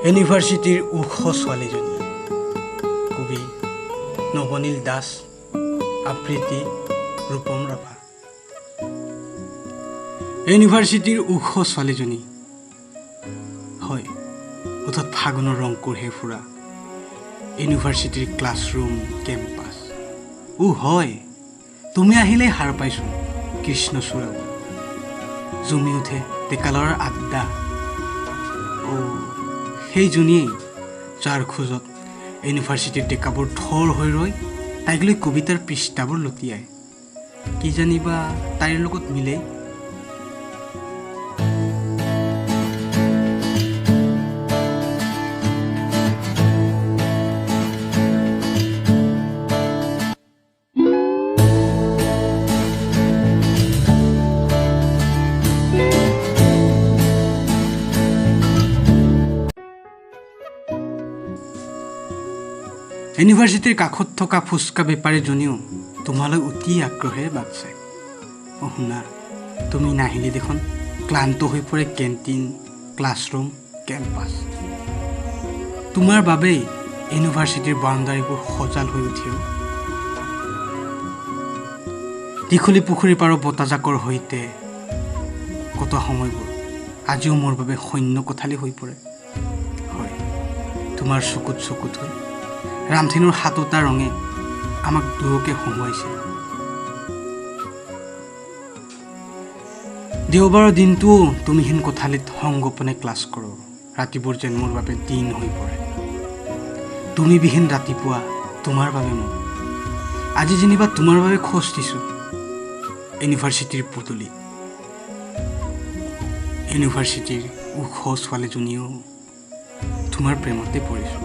ইউনিভাৰ্চিটিৰ ওখ ছোৱালীজনী কবি নৱনীল দাস, আবৃত্তি ৰূপম ৰাভা। ইউনিভাৰ্চিটিৰ ওখ ছোৱালীজনী হয়, অৰ্থাৎ ফাগুনৰ ৰং কঢ়িয়াই ফুৰা ইউনিভাৰ্চিটিৰ ক্লাছৰুম কেম্পাছ। হয়, তুমি আহিলেই সাৰ পাইছোঁ কৃষ্ণচূড়াও, জুমি উঠে ডেকালৰ আড্ডা। সেইজনীয়েই যাৰ খোজত ইউনিভাৰ্চিটিৰ ডেকাবোৰ থৰ হৈ ৰয়, তাইক লৈ কবিতাৰ পৃষ্ঠাবোৰ লুটিয়ায়। কি জানিবা তাইৰ লগত মিলে। ইউনিভাৰ্চিটিৰ কাষত থকা ফুচকা বেপাৰীজনীও তোমালৈ অতি আগ্ৰহেৰে বাট চায়। শুনা, তুমি নাহিলে দেখোন ক্লান্ত হৈ পৰে কেণ্টিন, ক্লাছৰুম, কেম্পাছ। তোমাৰ বাবেই ইউনিভাৰ্চিটিৰ বাউণ্ডাৰীবোৰ সজাল হৈ উঠিও। দীঘলী পুখুৰীৰ পাৰৰ বতাহজাকৰ সৈতে কটোৱা সময়বোৰ আজিও মোৰ বাবে শূন্য কোঠালি হৈ পৰে। হয়, তোমাৰ চকুত চকুত হৈ ৰামধেনুৰ সাতোটা ৰঙে আমাক দুয়োকে হঁহুৱাইছিল। দেওবাৰৰ দিনটোও তুমিহীন কোঠালিত সংগোপনে ক্লাছ কৰোঁ। ৰাতিবোৰ যেন মোৰ বাবে দিন হৈ পৰে। তুমিবিহীন ৰাতিপুৱা তোমাৰ বাবে মোৰ। আজি যেনিবা তোমাৰ বাবে খোজ দিছোঁ ইউনিভাৰ্চিটিৰ পদূলিত। ইউনিভাৰ্চিটিৰ ওখ ছোৱালীজনীও তোমাৰ প্ৰেমতে পৰিছোঁ।